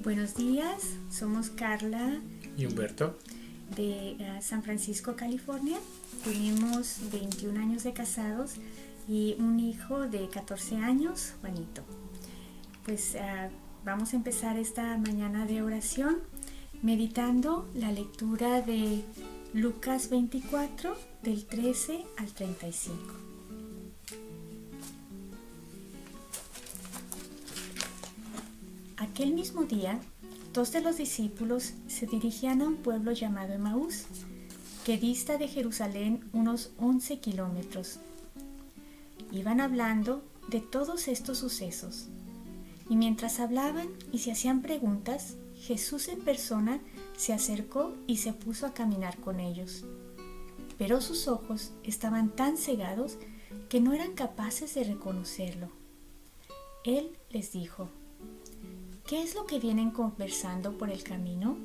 Buenos días, somos Carla Y Humberto. de San Francisco, California. Tenemos 21 años de casados y un hijo de 14 años, Juanito. Pues vamos a empezar esta mañana de oración meditando la lectura de Lucas 24 del 13 al 35. Aquel mismo día, dos de los discípulos se dirigían a un pueblo llamado Emaús, que dista de Jerusalén unos 11 kilómetros. Iban hablando de todos estos sucesos, y mientras hablaban y se hacían preguntas, Jesús en persona se acercó y se puso a caminar con ellos. Pero sus ojos estaban tan cegados que no eran capaces de reconocerlo. Él les dijo: ¿qué es lo que vienen conversando por el camino?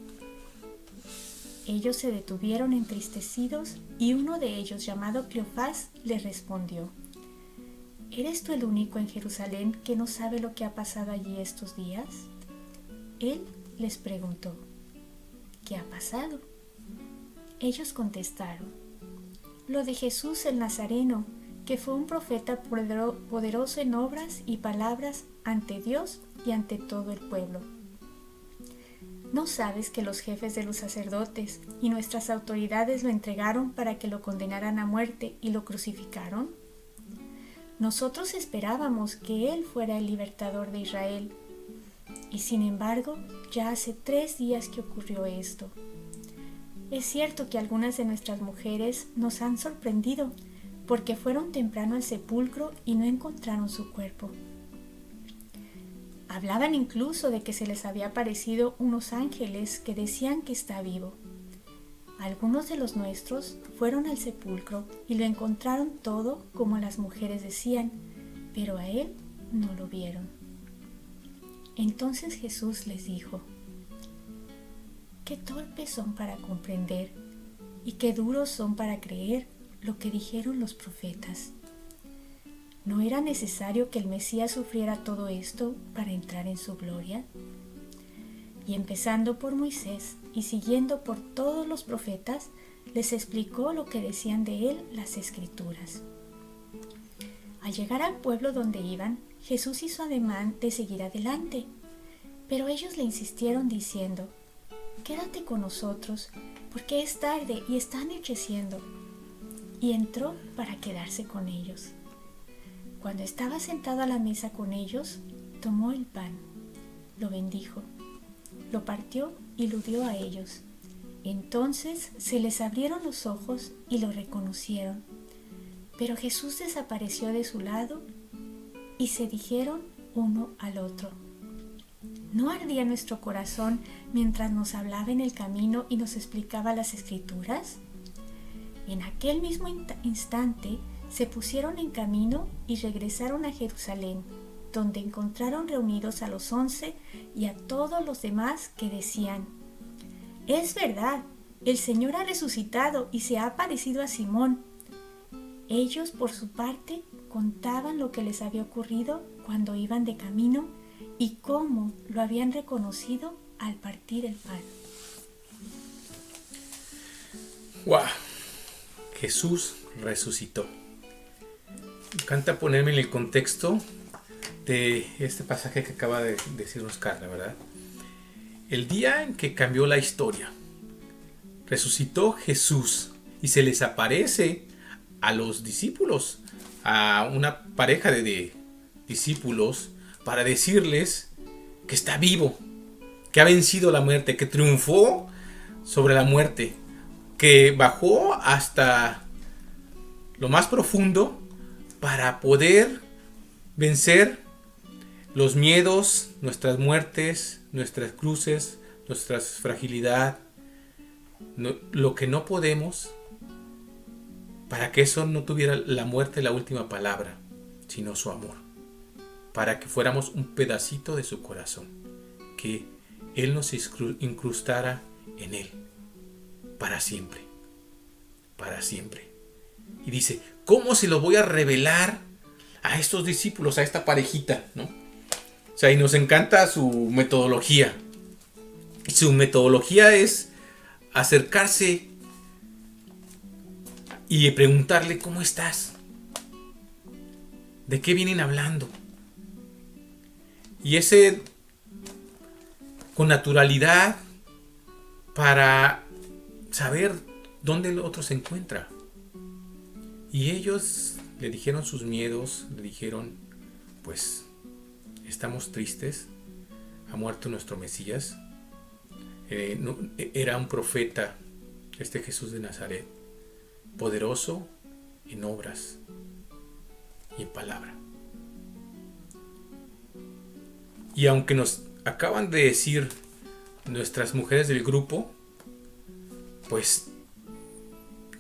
Ellos se detuvieron entristecidos y uno de ellos, llamado Cleofás, les respondió: ¿eres tú el único en Jerusalén que no sabe lo que ha pasado allí estos días? Él les preguntó: ¿qué ha pasado? Ellos contestaron: lo de Jesús el Nazareno, que fue un profeta poderoso en obras y palabras ante Dios y ante todo el pueblo. ¿No sabes que los jefes de los sacerdotes y nuestras autoridades lo entregaron para que lo condenaran a muerte y lo crucificaron? Nosotros esperábamos que Él fuera el libertador de Israel, y sin embargo ya hace 3 días que ocurrió esto. Es cierto que algunas de nuestras mujeres nos han sorprendido porque fueron temprano al sepulcro y no encontraron su cuerpo. Hablaban incluso de que se les había aparecido unos ángeles que decían que está vivo. Algunos de los nuestros fueron al sepulcro y lo encontraron todo como las mujeres decían, pero a él no lo vieron. Entonces Jesús les dijo: qué torpes son para comprender y qué duros son para creer lo que dijeron los profetas. ¿No era necesario que el Mesías sufriera todo esto para entrar en su gloria? Y empezando por Moisés y siguiendo por todos los profetas, les explicó lo que decían de él las Escrituras. Al llegar al pueblo donde iban, Jesús hizo ademán de seguir adelante, pero ellos le insistieron diciendo: quédate con nosotros, porque es tarde y está anocheciendo. Y entró para quedarse con ellos. Cuando estaba sentado a la mesa con ellos, tomó el pan, lo bendijo, lo partió y lo dio a ellos. Entonces se les abrieron los ojos y lo reconocieron. Pero Jesús desapareció de su lado y se dijeron uno al otro: ¿no ardía nuestro corazón mientras nos hablaba en el camino y nos explicaba las Escrituras? En aquel mismo instante se pusieron en camino y regresaron a Jerusalén, donde encontraron reunidos a los 11 y a todos los demás que decían: es verdad, el Señor ha resucitado y se ha aparecido a Simón. Ellos, por su parte, contaban lo que les había ocurrido cuando iban de camino y cómo lo habían reconocido al partir el pan. ¡Wow! Jesús resucitó. Me encanta ponerme en el contexto de este pasaje que acaba de decirnos Carla, ¿verdad? El día en que cambió la historia, resucitó Jesús y se les aparece a los discípulos, a una pareja de discípulos, para decirles que está vivo, que ha vencido la muerte, que triunfó sobre la muerte, que bajó hasta lo más profundo para poder vencer los miedos, nuestras muertes, nuestras cruces, nuestra fragilidad, lo que no podemos, para que eso no tuviera la muerte la última palabra, sino su amor, para que fuéramos un pedacito de su corazón, que Él nos incrustara en Él, para siempre, para siempre. Y dice: ¿cómo se lo voy a revelar a estos discípulos, a esta parejita, ¿no? O sea, y nos encanta su metodología. Su metodología es acercarse y preguntarle: ¿cómo estás? ¿De qué vienen hablando? Y ese con naturalidad, para saber dónde el otro se encuentra. Y ellos le dijeron sus miedos, le dijeron: pues estamos tristes, ha muerto nuestro Mesías. Era un profeta, este Jesús de Nazaret, poderoso en obras y en palabra. Y aunque nos acaban de decir nuestras mujeres del grupo, pues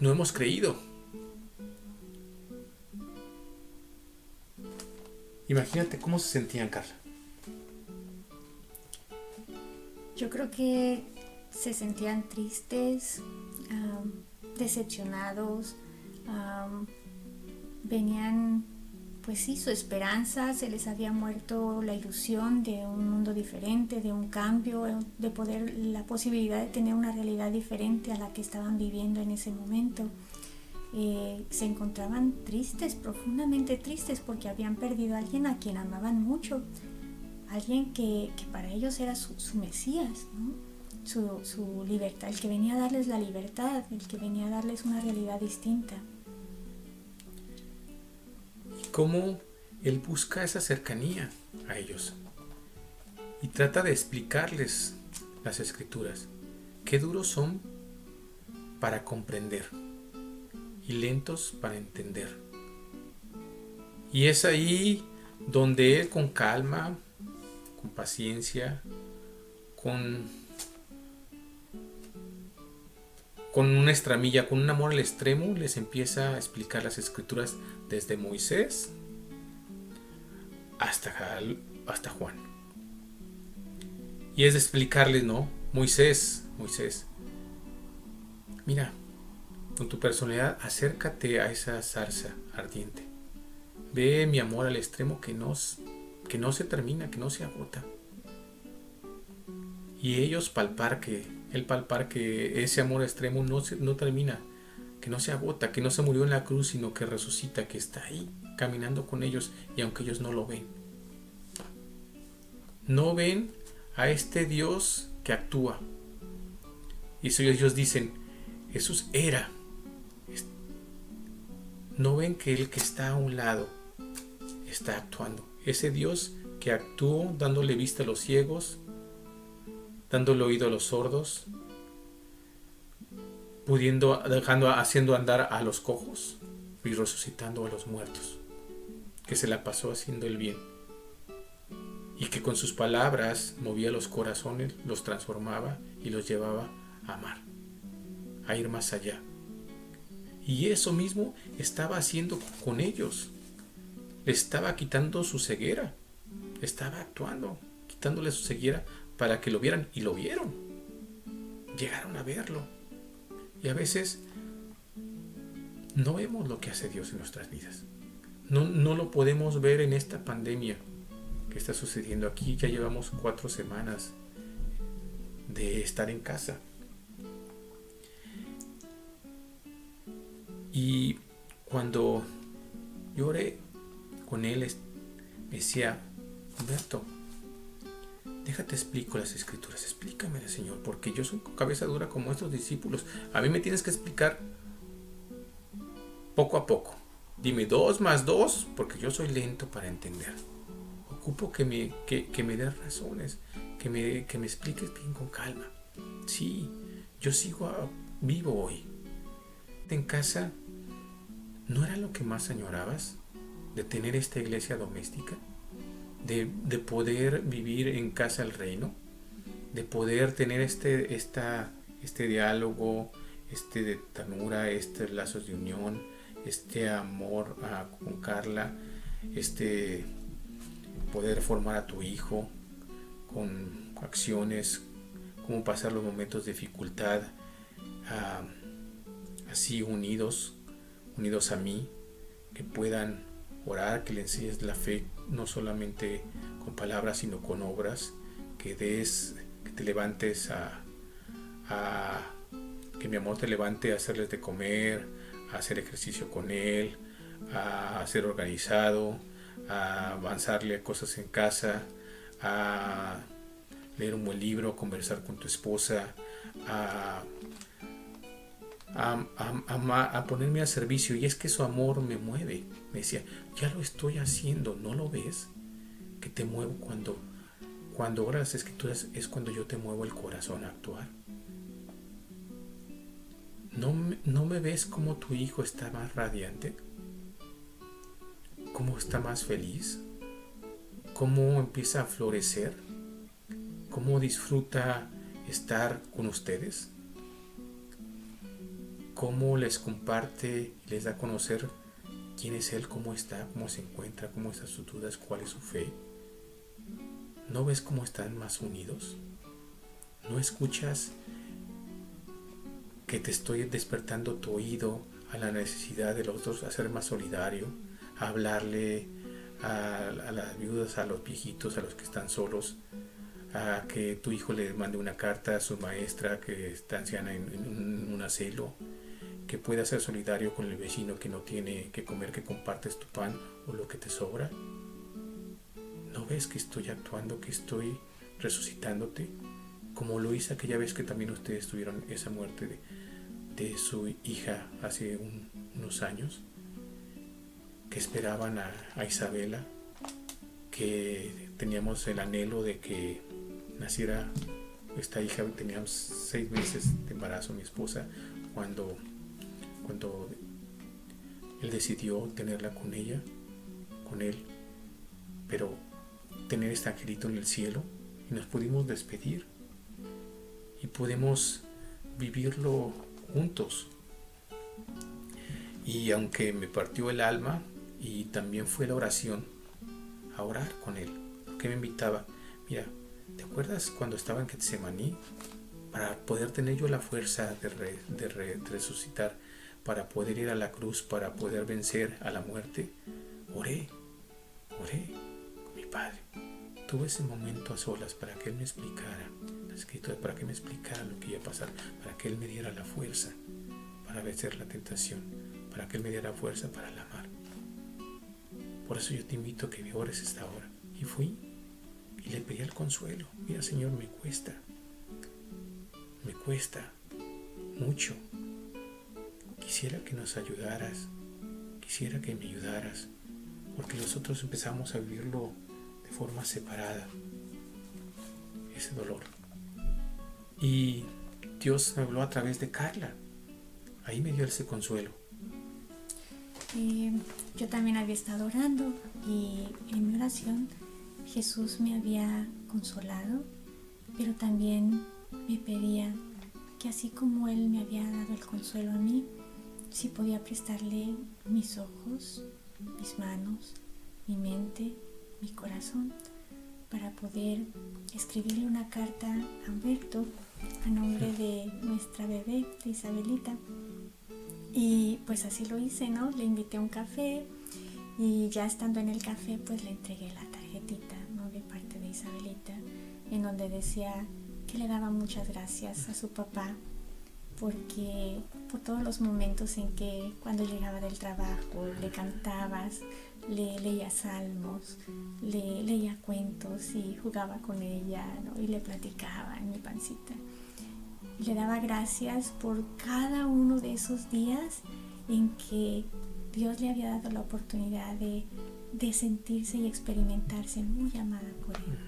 no hemos creído. Imagínate cómo se sentían, Carla. Yo creo que se sentían tristes, decepcionados, venían, pues sí, su esperanza, se les había muerto la ilusión de un mundo diferente, de un cambio, de poder, la posibilidad de tener una realidad diferente a la que estaban viviendo en ese momento. Se encontraban tristes, profundamente tristes, porque habían perdido a alguien a quien amaban mucho, alguien que para ellos era su Mesías, ¿no? Su libertad, el que venía a darles la libertad, el que venía a darles una realidad distinta. Y cómo él busca esa cercanía a ellos y trata de explicarles las escrituras. Qué duros son para comprender y lentos para entender. Y es ahí donde él, con calma, con paciencia, con una estramilla, con un amor al extremo, les empieza a explicar las escrituras desde Moisés hasta Juan. Y es de explicarles: no, Moisés, mira, con tu personalidad acércate a esa zarza ardiente. Ve mi amor al extremo que no se termina, que no se agota. Y ellos palpar que ese amor extremo no termina, que no se agota, que no se murió en la cruz, sino que resucita, que está ahí caminando con ellos, y aunque ellos no lo ven. No ven a este Dios que actúa. Y eso ellos dicen: Jesús era. No ven que el que está a un lado está actuando. Ese Dios que actuó dándole vista a los ciegos, dándole oído a los sordos, haciendo andar a los cojos y resucitando a los muertos, que se la pasó haciendo el bien, y que con sus palabras movía los corazones, los transformaba y los llevaba a amar, a ir más allá. Y eso mismo estaba haciendo con ellos. Le estaba quitando su ceguera, estaba actuando, quitándole su ceguera para que lo vieran, y lo vieron. Llegaron a verlo. Y a veces no vemos lo que hace Dios en nuestras vidas. No lo podemos ver en esta pandemia que está sucediendo aquí. Ya llevamos 4 semanas de estar en casa. Y cuando yo oré con él, me decía: Humberto, déjate explico las escrituras, explícame, Señor, porque yo soy cabeza dura como estos discípulos. A mí me tienes que explicar poco a poco. Dime 2 más 2, porque yo soy lento para entender. Ocupo que me des razones, que me expliques bien con calma. Sí, yo sigo vivo hoy. En casa, ¿no era lo que más añorabas? De tener esta iglesia doméstica, de poder vivir en casa el reino, de poder tener este diálogo, de ternura, estos lazos de unión, este amor con Carla, poder formar a tu hijo con acciones, cómo pasar los momentos de dificultad, así unidos a mí, que puedan orar, que le enseñes la fe, no solamente con palabras, sino con obras, que des que te levantes que mi amor te levante a hacerles de comer, a hacer ejercicio con él, a ser organizado, a avanzarle a cosas en casa, a leer un buen libro, conversar con tu esposa, a ponerme a servicio. Y es que su amor me mueve. Me decía, ya lo estoy haciendo, ¿no lo ves? Que te muevo cuando oras las escrituras, es cuando yo te muevo el corazón a actuar. ¿No me ves cómo tu hijo está más radiante? ¿Cómo está más feliz? ¿Cómo empieza a florecer? ¿Cómo disfruta estar con ustedes? ¿Cómo les comparte y les da a conocer quién es él, cómo está, cómo se encuentra, cómo están sus dudas, cuál es su fe? ¿No ves cómo están más unidos? ¿No escuchas que te estoy despertando tu oído a la necesidad de los dos a ser más solidario, a hablarle a las viudas, a los viejitos, a los que están solos, a que tu hijo le mande una carta a su maestra que está anciana en un asilo, que pueda ser solidario con el vecino que no tiene que comer, que compartes tu pan o lo que te sobra? ¿No ves que estoy actuando, que estoy resucitándote? Como lo hice aquella vez que también ustedes tuvieron esa muerte de su hija hace unos años, que esperaban a Isabela, que teníamos el anhelo de que naciera esta hija. Teníamos 6 meses de embarazo mi esposa cuando él decidió tenerla con él, pero tener este angelito en el cielo, y nos pudimos despedir y podemos vivirlo juntos. Y aunque me partió el alma, y también fue la oración, a orar con él, porque me invitaba, mira, ¿te acuerdas cuando estaba en Getsemaní? Para poder tener yo la fuerza de resucitar, para poder ir a la cruz, para poder vencer a la muerte, oré con mi Padre. Tuve ese momento a solas para que Él me explicara la escritura, para que me explicara lo que iba a pasar, para que Él me diera la fuerza para vencer la tentación, para que Él me diera fuerza para la amar. Por eso yo te invito a que me ores esta hora. Y fui y le pedí el consuelo. Mira, Señor, me cuesta mucho. Quisiera que nos ayudaras, quisiera que me ayudaras, porque nosotros empezamos a vivirlo de forma separada, ese dolor. Y Dios me habló a través de Carla. Ahí me dio ese consuelo. Yo también había estado orando y en mi oración Jesús me había consolado, pero también me pedía que así como Él me había dado el consuelo a mí, si podía prestarle mis ojos, mis manos, mi mente, mi corazón, para poder escribirle una carta a Humberto a nombre de nuestra bebé, de Isabelita. Y pues así lo hice, ¿no? Le invité a un café y ya estando en el café pues le entregué la tarjetita, ¿no? De parte de Isabelita, en donde decía que le daba muchas gracias a su papá porque por todos los momentos en que cuando llegaba del trabajo le cantabas, le leía salmos, le leía cuentos y jugaba con ella, ¿no? Y le platicaba en mi pancita. Y le daba gracias por cada uno de esos días en que Dios le había dado la oportunidad de sentirse y experimentarse muy amada por Él.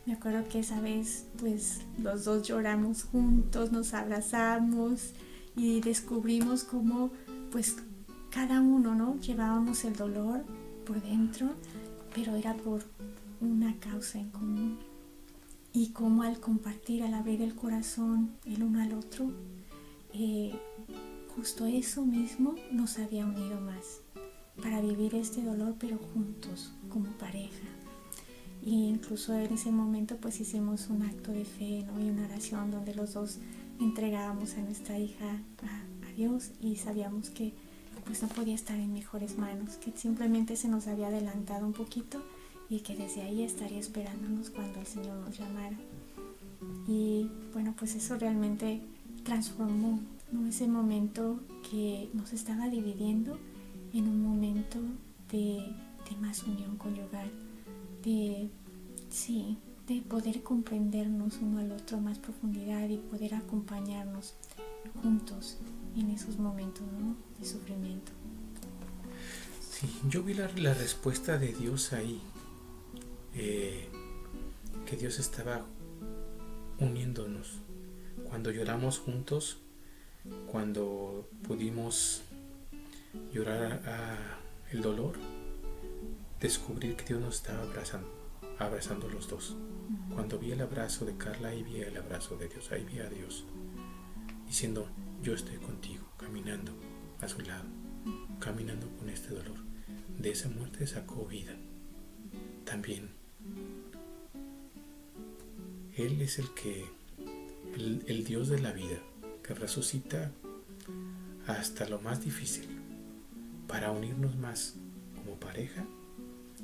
Me acuerdo que esa vez pues los dos lloramos juntos, nos abrazamos y descubrimos cómo pues cada uno, ¿no? Llevábamos el dolor por dentro, pero era por una causa en común. Y cómo al compartir, al abrir el corazón el uno al otro, justo eso mismo nos había unido más para vivir este dolor, pero juntos, como pareja. Y incluso en ese momento pues hicimos un acto de fe, ¿no? Y una oración donde los dos entregábamos a nuestra hija a Dios, y sabíamos que pues no podía estar en mejores manos, que simplemente se nos había adelantado un poquito y que desde ahí estaría esperándonos cuando el Señor nos llamara. Y bueno, pues eso realmente transformó, ¿no? Ese momento que nos estaba dividiendo en un momento de más unión conyugal, de, sí, de poder comprendernos uno al otro a más profundidad y poder acompañarnos juntos en esos momentos, ¿no?, de sufrimiento. Sí, yo vi la respuesta de Dios ahí, que Dios estaba uniéndonos. Cuando lloramos juntos, cuando pudimos llorar el dolor, descubrir que Dios nos estaba abrazando los dos. Cuando vi el abrazo de Carla, ahí vi el abrazo de Dios, ahí vi a Dios diciendo: yo estoy contigo, caminando a su lado, caminando con este dolor. De esa muerte sacó vida. También Él es el Dios de la vida, que resucita hasta lo más difícil para unirnos más como pareja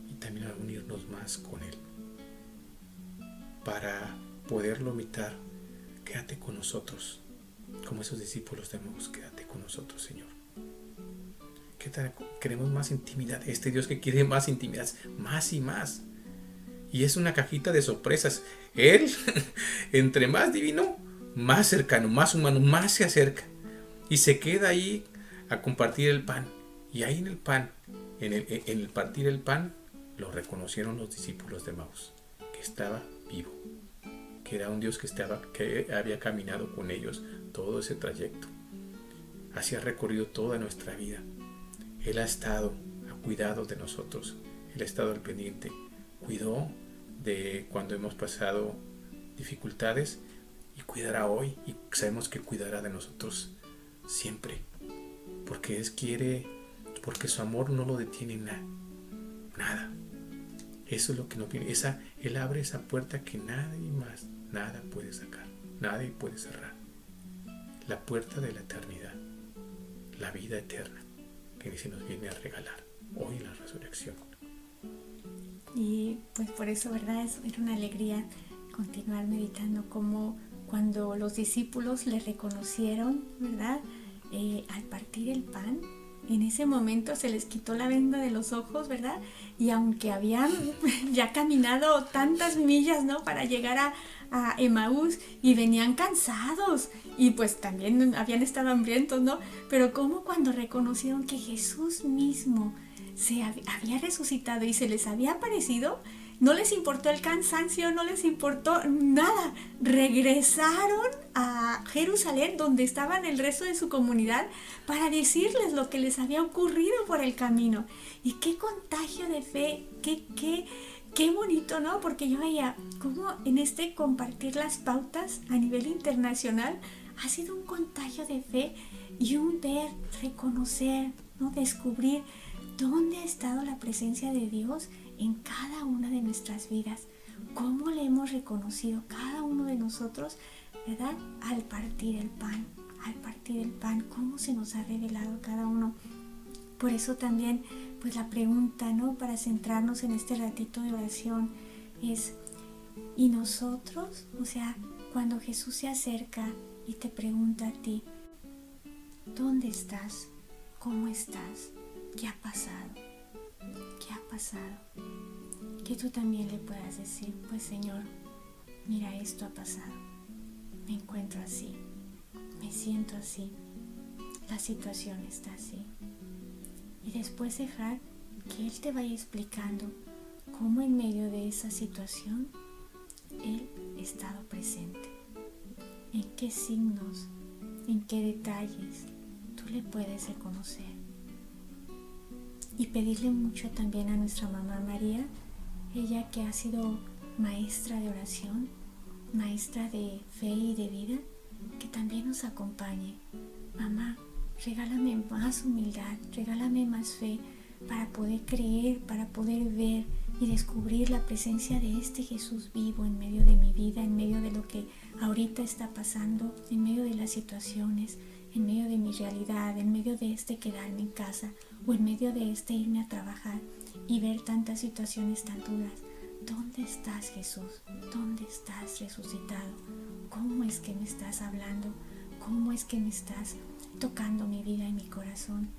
y también a unirnos más con Él, para poderlo invitar: quédate con nosotros, como esos discípulos de Maús, quédate con nosotros, Señor. Queremos más intimidad. Este Dios que quiere más intimidad, más y más. Y es una cajita de sorpresas. Él, entre más divino, más cercano, más humano, más se acerca. Y se queda ahí a compartir el pan. Y ahí en el pan, en el partir el pan, lo reconocieron los discípulos de Maús, que estaba vivo, que era un Dios que había caminado con ellos todo ese trayecto. Así ha recorrido toda nuestra vida. Él ha estado a cuidado de nosotros. Él ha estado al pendiente. Cuidó de cuando hemos pasado dificultades y cuidará hoy. Y sabemos que cuidará de nosotros siempre. Porque porque su amor no lo detiene nada. Eso es lo que no tiene. Él abre esa puerta que nada puede sacar. Nadie puede cerrar. La puerta de la eternidad. La vida eterna, que se nos viene a regalar hoy en la resurrección. Y pues por eso, ¿verdad? Era una alegría continuar meditando cómo cuando los discípulos le reconocieron, ¿verdad? Al partir el pan, en ese momento se les quitó la venda de los ojos, ¿verdad? Y aunque habían ya caminado tantas millas, ¿no?, para llegar a Emaús, y venían cansados y pues también habían estado hambrientos, ¿no? Pero como cuando reconocieron que Jesús mismo se había resucitado y se les había aparecido, no les importó el cansancio, no les importó nada. Regresaron a Jerusalén, donde estaban el resto de su comunidad, para decirles lo que les había ocurrido por el camino. Y qué contagio de fe, qué bonito, ¿no? Porque yo veía cómo en este compartir las pautas a nivel internacional ha sido un contagio de fe y un ver, reconocer, ¿no?, descubrir dónde ha estado la presencia de Dios en cada una de nuestras vidas, cómo le hemos reconocido cada uno de nosotros, ¿verdad? Al partir el pan, cómo se nos ha revelado cada uno. Por eso también, pues la pregunta, ¿no?, para centrarnos en este ratito de oración es: ¿y nosotros? O sea, cuando Jesús se acerca y te pregunta a ti, ¿dónde estás? ¿Cómo estás? ¿Qué ha pasado? ¿Qué ha pasado? Que tú también le puedas decir: pues Señor, mira, esto ha pasado. Me encuentro así. Me siento así. La situación está así. Y después dejar que Él te vaya explicando cómo en medio de esa situación Él ha estado presente. En qué signos, en qué detalles tú le puedes reconocer. Y pedirle mucho también a nuestra mamá María, ella que ha sido maestra de oración, maestra de fe y de vida, que también nos acompañe. Mamá, regálame más humildad, regálame más fe para poder creer, para poder ver y descubrir la presencia de este Jesús vivo en medio de mi vida, en medio de lo que ahorita está pasando, en medio de las situaciones, en medio de mi realidad, en medio de este quedarme en casa o en medio de este irme a trabajar y ver tantas situaciones tan duras. ¿Dónde estás, Jesús? ¿Dónde estás resucitado? ¿cómo es que me estás hablando? ¿Cómo es que me estás tocando mi vida y mi corazón?